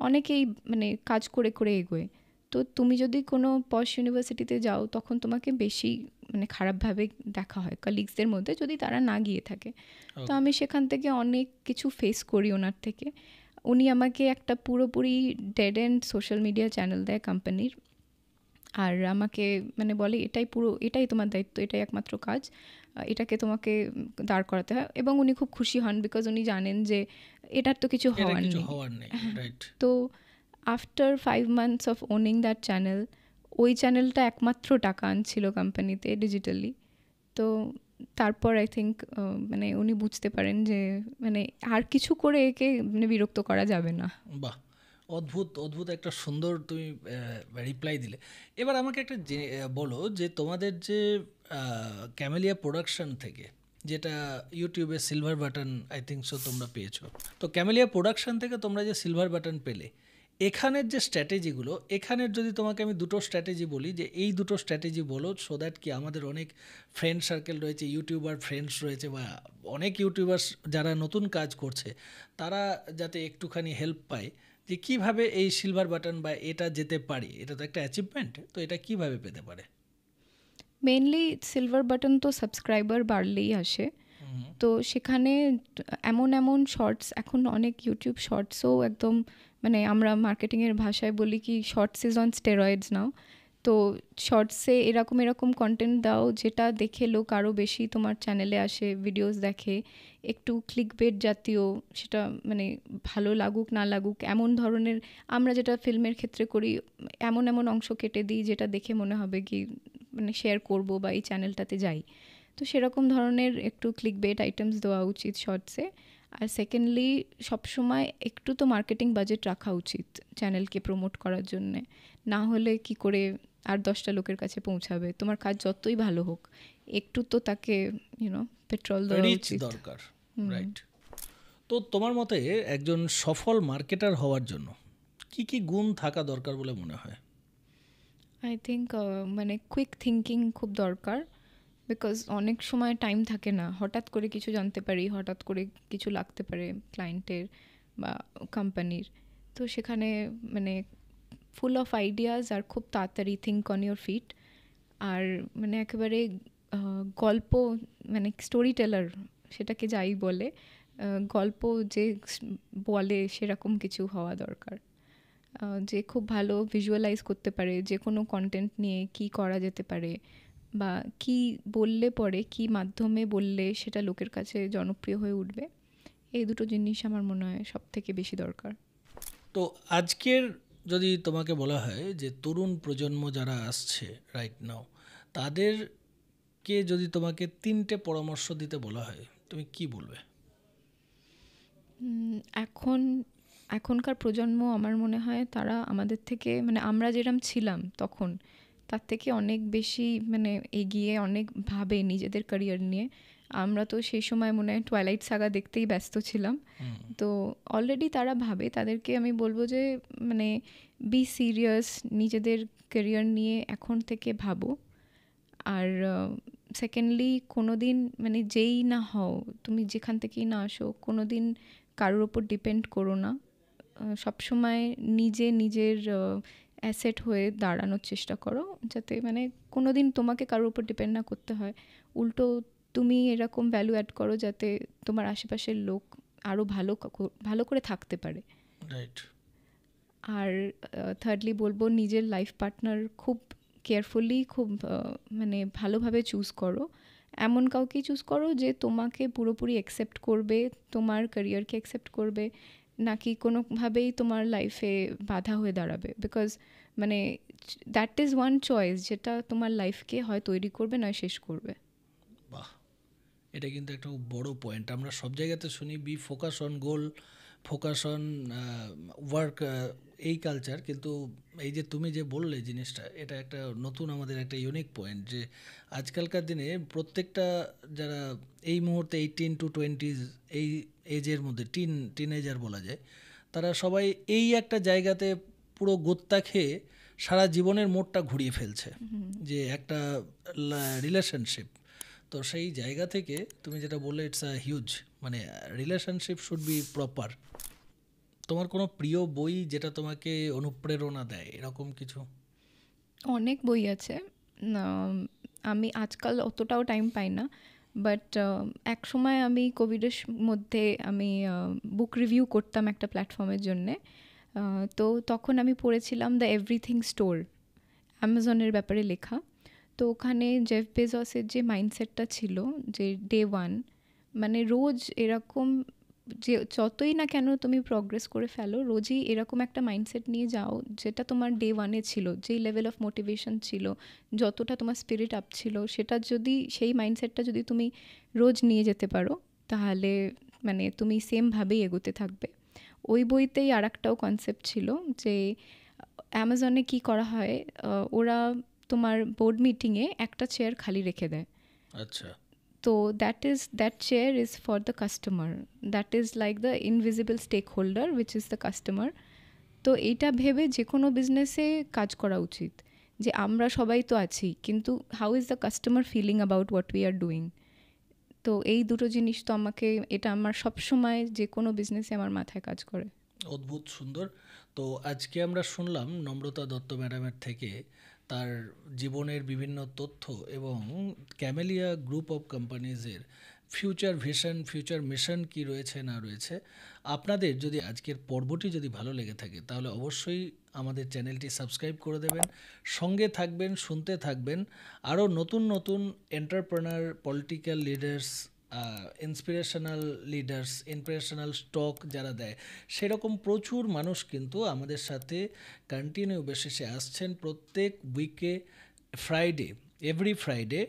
Speaker 1: অনেকেই মানে কাজ করে করে এগোয়। তো তুমি যদি কোনো পশ ইউনিভার্সিটিতে যাও তখন তোমাকে বেশি মানে খারাপভাবে দেখা হয় কলিগসদের মধ্যে, যদি তারা না গিয়ে থাকে। তো আমি সেখান থেকে অনেক কিছু ফেস করি ওনার থেকে। উনি আমাকে একটা পুরোপুরি dead and social media channel দেয় কোম্পানির, আর আমাকে মানে বলে এটাই তোমার দায়িত্ব, এটাই একমাত্র কাজ, এটাকে তোমাকে দাঁড় করাতে হয়। এবং উনি খুব খুশি হন, বিকজ উনি জানেন যে এটার তো কিছু হওয়ার নেই।
Speaker 2: রাইট।
Speaker 1: তো after 5 months of owning that channel, ওই চ্যানেলটা একমাত্র টাকা আনছিল কোম্পানিতে ডিজিটালি। তো তারপর আই থিঙ্ক মানে উনি বুঝতে পারেন যে মানে আর কিছু করে একে মানে বিরক্ত করা যাবে না।
Speaker 2: বাহ, অদ্ভুত অদ্ভুত একটা সুন্দর তুমি রিপ্লাই দিলে। এবার আমাকে একটা বলো যে তোমাদের যে ক্যামেলিয়া প্রোডাকশন থেকে, যেটা ইউটিউবে silver button I think so তোমরা পেয়েছো, তো ক্যামেলিয়া প্রোডাকশন থেকে তোমরা যে সিলভার বাটন পেলে, এখানের যে স্ট্র্যাটেজিগুলো, এখানের যদি তোমাকে আমি দুটো স্ট্র্যাটেজি বলি যে এই দুটো স্ট্র্যাটেজি বলো, সো দ্যাট কি আমাদের অনেক ফ্রেন্ড সার্কেল রয়েছে, ইউটিউবার ফ্রেন্ডস রয়েছে, বা অনেক ইউটিউবার্স যারা নতুন কাজ করছে, তারা যাতে একটুখানি হেল্প পায় যে কিভাবে এই সিলভার বাটন বা এটা যেতে পারে। এটা তো একটা অ্যাচিভমেন্ট, তো এটা কিভাবে পেতে পারে?
Speaker 1: মেনলি সিলভার বাটন তো সাবস্ক্রাইবার বাড়লেই আসে। তো সেখানে এমন এমন শর্টস, এখন অনেক ইউটিউব শর্টসও একদম মানে আমরা মার্কেটিংয়ের ভাষায় বলি কি শর্টস ইজ অন স্টেরয়েডস নাও। তো শর্টসে এরকম এরকম কন্টেন্ট দাও যেটা দেখে লোক আরও বেশি তোমার চ্যানেলে আসে, ভিডিওস দেখে, একটু ক্লিকবেট জাতীয়, সেটা মানে ভালো লাগুক না লাগুক এমন ধরনের। আমরা যেটা ফিল্মের ক্ষেত্রে করি, এমন এমন অংশ কেটে দিই যেটা দেখে মনে হবে কি মানে শেয়ার করব বা এই চ্যানেলটাতে যাই। তো সেরকম ধরনের একটু ক্লিকবেট আইটেমস দেওয়া উচিত শর্টসে। আর সেকেন্ডলি সবসময় একটু তো মার্কেটিং বাজেট রাখা উচিত চ্যানেলকে প্রমোট করার জন্যে, না হলে কি করে আর 10টা লোকের কাছে পৌঁছাবে? তোমার কাজ যতই ভালো হোক, একটু তো তাকে পেট্রোল দেওয়া উচিত
Speaker 2: দরকার। রাইট। তো তোমার মতে একজন সফল মার্কেটার হওয়ার জন্য কি কি গুণ থাকা দরকার বলে মনে হয়?
Speaker 1: আই থিঙ্ক মানে কুইক থিঙ্কিং খুব দরকার, বিকজ অনেক সময় টাইম থাকে না, হঠাৎ করে কিছু জানতে পারি, হঠাৎ করে কিছু লাগতে পারে ক্লায়েন্টের বা কোম্পানির। তো সেখানে মানে ফুল অফ আইডিয়াস আর খুব তাড়াতাড়ি থিঙ্ক অন ইয়োর ফিট। আর মানে একেবারে গল্প, মানে স্টোরি টেলার সেটাকে যাই বলে, গল্প যে বলে সেরকম কিছু হওয়া দরকার। যে খুব ভালো ভিজুয়ালাইজ করতে পারে যে কোনো কন্টেন্ট নিয়ে কি করা যেতে পারে, বা কি বললে পরে কি মাধ্যমে বললে সেটা লোকের কাছে জনপ্রিয় হয়ে উঠবে। এই দুটো জিনিস আমার মনে হয় সব থেকে বেশি দরকার।
Speaker 2: তো আজকের যদি তোমাকে বলা হয় যে তরুণ প্রজন্ম যারা আসছে রাইট নাও, তাদেরকে যদি তোমাকে 3টে পরামর্শ দিতে বলা হয়, তুমি কি বলবে?
Speaker 1: এখন এখনকার প্রজন্ম আমার মনে হয় তারা আমাদের থেকে, মানে আমরা যেরকম ছিলাম তখন, তার থেকে অনেক বেশি মানে এগিয়ে, অনেক ভাবে নিজেদের ক্যারিয়ার নিয়ে। আমরা তো সেই সময় মনে হয় টুয়াইলাইট সাগা দেখতেই ব্যস্ত ছিলাম। তো অলরেডি তারা ভাবে, তাদেরকে আমি বলবো যে মানে বি সিরিয়াস, নিজেদের ক্যারিয়ার নিয়ে এখন থেকে ভাবো। আর সেকেন্ডলি, কোনো দিন মানে যেই না হও, তুমি যেখান থেকেই না আসো, কোনো দিন কারোর ওপর ডিপেন্ড করো না। সবসময় নিজের অ্যাসেট হয়ে দাঁড়ানোর চেষ্টা করো, যাতে মানে কোনো দিন তোমাকে কারোর উপর ডিপেন্ড না করতে হয়। উল্টো তুমি এরকম ভ্যালু অ্যাড করো যাতে তোমার আশেপাশের লোক আরও ভালো করে থাকতে পারে।
Speaker 2: রাইট।
Speaker 1: আর থার্ডলি বলবো, নিজের লাইফ পার্টনার খুব কেয়ারফুলি, খুব মানে ভালোভাবে চুজ করো। এমন কাউকেই চুজ করো যে তোমাকে পুরোপুরি অ্যাকসেপ্ট করবে, তোমার ক্যারিয়ারকে অ্যাকসেপ্ট করবে, নাকি কোনোভাবেই তোমার লাইফে বাধা হয়ে দাঁড়াবে। বিকজ মানে দ্যাট ইজ ওয়ান চয়েস যেটা তোমার লাইফকে হয় তৈরি করবে, নয় শেষ করবে।
Speaker 2: বাহ, এটা কিন্তু একটা খুব বড় পয়েন্ট। আমরা সব জায়গাতে শুনি be focus on goal, focus on work, এই কালচার, কিন্তু এই যে তুমি যে বললে জিনিসটা, এটা একটা নতুন আমাদের একটা ইউনিক পয়েন্ট যে আজকালকার দিনে প্রত্যেকটা যারা এই মুহূর্তে 18 to 20 এই এজের মধ্যে টিনেজার বলা যায়, তারা সবাই এই একটা জায়গাতে পুরো গোত্তা খেয়ে সারা জীবনের মোড়টা ঘুরিয়ে ফেলছে, যে একটা রিলেশনশিপ। তো সেই জায়গা থেকে তুমি যেটা বললে, ইটস আ হিউজ, মানে রিলেশনশিপ শুড বি প্রপার। তোমার কোনো প্রিয় বই যেটা তোমাকে অনুপ্রেরণা দেয়, এরকম কিছু?
Speaker 1: অনেক বই আছে। আমি আজকাল অতটাও টাইম পাই না, বাট এক সময় আমি কোভিডের মধ্যে আমি বুক রিভিউ করতাম একটা প্ল্যাটফর্মের জন্যে। তো তখন আমি পড়েছিলাম দ্য এভরিথিং স্টোর, অ্যামাজনের ব্যাপারে লেখা। তো ওখানে জেফ বেজসের যে মাইন্ডসেটটা ছিল, যে ডে ওয়ান, মানে রোজ এরকম, যে যতই না কেন তুমি প্রগ্রেস করে ফেলো, রোজই এরকম একটা মাইন্ডসেট নিয়ে যাও যেটা তোমার ডে ওয়ানে ছিল, যেই লেভেল অফ মোটিভেশন ছিল, যতটা তোমার স্পিরিট আপ ছিল, সেটা যদি, সেই মাইন্ডসেটটা যদি তুমি রোজ নিয়ে যেতে পারো, তাহলে মানে তুমি সেমভাবেই এগোতে থাকবে। ওই বইতেই আর একটাও কনসেপ্ট ছিল যে অ্যামাজনে কি করা হয়, ওরা তোমার বোর্ড মিটিংয়ে একটা চেয়ার খালি রেখে দেয়।
Speaker 2: আচ্ছা।
Speaker 1: তো that chair is for the customer, that is like the invisible stakeholder which is the customer. তো এইটা ভেবে যে কোনো বিজনেসে কাজ করা উচিত, যে আমরা সবাই তো আছি, কিন্তু how is the customer feeling about what we are doing. তো এই দুটো জিনিস তো আমাকে, এটা আমার সবসময় যে কোনো বিজনেসে আমার মাথায় কাজ করে।
Speaker 2: অদ্ভুত সুন্দর। তো আজকে আমরা শুনলাম নম্রতা দত্ত ম্যাডামের থেকে তার জীবনের বিভিন্ন তথ্য এবং ক্যামেলিয়া গ্রুপ অফ কোম্পানিজের ফিউচার ভিশন, ফিউচার মিশন কি রয়েছে না রয়েছে। আপনাদের যদি আজকের পর্বটি যদি ভালো লেগে থাকে, তাহলে অবশ্যই আমাদের চ্যানেলটি সাবস্ক্রাইব করে দেবেন, সঙ্গে থাকবেন, শুনতে থাকবেন। আরও নতুন নতুন entrepreneur, political leaders, inspirational leaders, inspirational stock যারা দেয়, সেরকম প্রচুর মানুষ কিন্তু আমাদের সাথে কন্টিনিউ বেসিসে আসছেন প্রত্যেক উইকে। ফ্রাইডে, এভরি ফ্রাইডে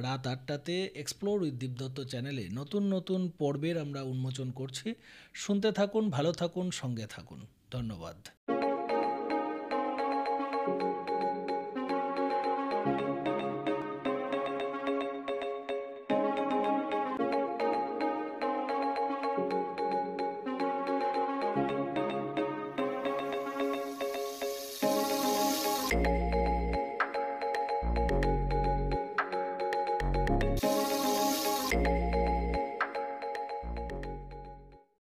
Speaker 2: রাত 8টাতে এক্সপ্লোর উইথ দীপদত্ত চ্যানেলে নতুন নতুন পর্বের আমরা উন্মোচন করছি। শুনতে থাকুন, ভালো থাকুন, সঙ্গে থাকুন। ধন্যবাদ। থাকবেন।